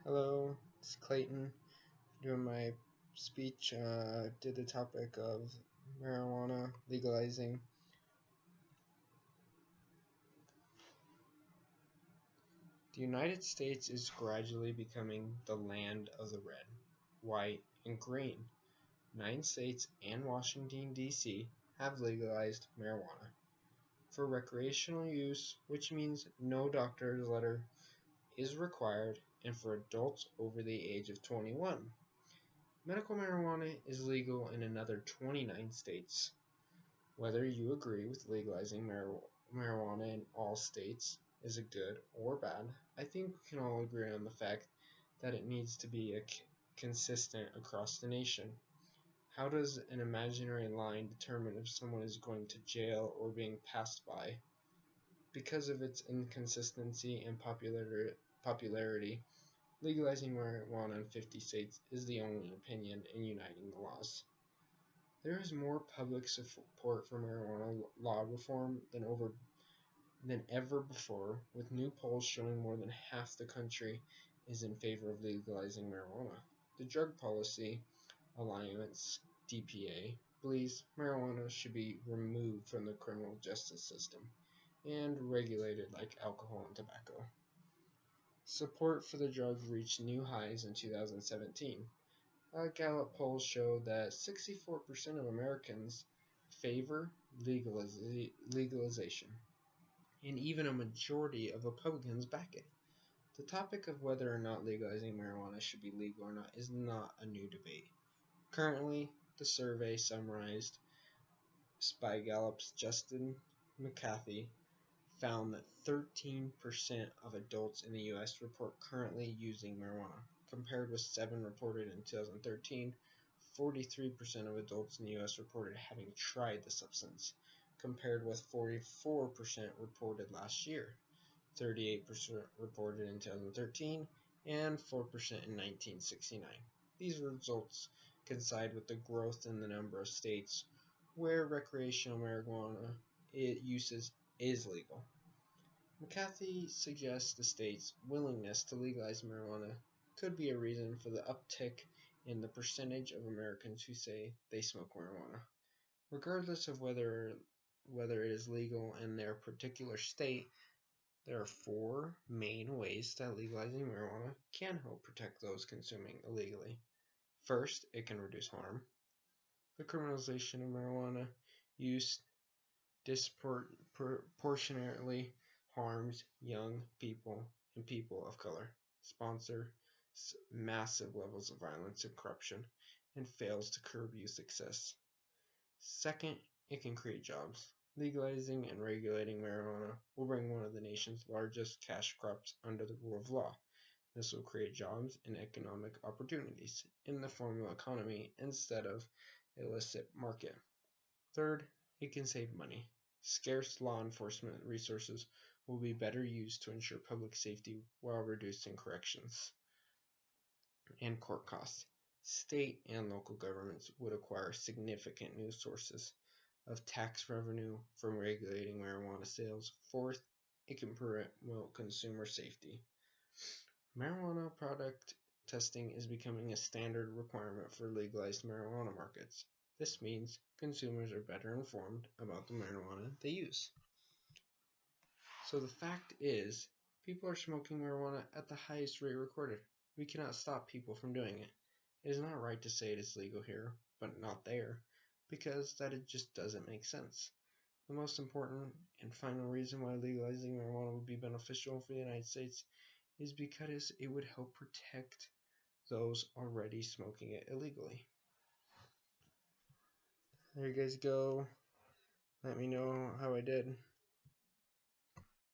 Hello, it's Clayton doing my speech. Did the topic of marijuana legalizing. The United States is gradually becoming the land of the red, white, and green. 9 states and Washington, D.C. have legalized marijuana for recreational use, which means no doctor's letter is required, and for adults over the age of 21. Medical marijuana is legal in another 29 states. Whether you agree with legalizing marijuana in all states is it good or bad, I think we can all agree on the fact that it needs to be consistent across the nation. How does an imaginary line determine if someone is going to jail or being passed by? Because of its inconsistency and popularity, legalizing marijuana in 50 states is the only opinion in uniting the laws. There is more public support for marijuana law reform than ever before, with new polls showing more than half the country is in favor of legalizing marijuana. The Drug Policy Alliance (DPA) believes marijuana should be removed from the criminal justice system and regulated like alcohol and tobacco. Support for the drug reached new highs in 2017. Gallup polls show that 64% of Americans favor legalization, and even a majority of Republicans back it. The topic of whether or not legalizing marijuana should be legal or not is not a new debate. Currently, the survey summarized by Gallup's Justin McCarthy found that 13% of adults in the U.S. report currently using marijuana, compared with 7 reported in 2013. 43% of adults in the U.S. reported having tried the substance, compared with 44% reported last year, 38% reported in 2013, and 4% in 1969. These results coincide with the growth in the number of states where recreational marijuana uses is legal. McCarthy suggests the state's willingness to legalize marijuana could be a reason for the uptick in the percentage of Americans who say they smoke marijuana. Regardless of whether it is legal in their particular state, there are 4 main ways that legalizing marijuana can help protect those consuming illegally. First, it can reduce harm. The criminalization of marijuana use disproportionately harms young people and people of color, sponsors massive levels of violence and corruption, and fails to curb youth excess. Second, it can create jobs. Legalizing and regulating marijuana will bring one of the nation's largest cash crops under the rule of law. This will create jobs and economic opportunities in the formal economy instead of illicit market. Third, it can save money. Scarce law enforcement resources will be better used to ensure public safety while reducing corrections and court costs. State and local governments would acquire significant new sources of tax revenue from regulating marijuana sales. Fourth, it can promote consumer safety. Marijuana product testing is becoming a standard requirement for legalized marijuana markets. This means consumers are better informed about the marijuana they use. So the fact is, people are smoking marijuana at the highest rate recorded. We cannot stop people from doing it. It is not right to say it is legal here, but not there, because it just doesn't make sense. The most important and final reason why legalizing marijuana would be beneficial for the United States is because it would help protect those already smoking it illegally. There you guys go. Let me know how I did.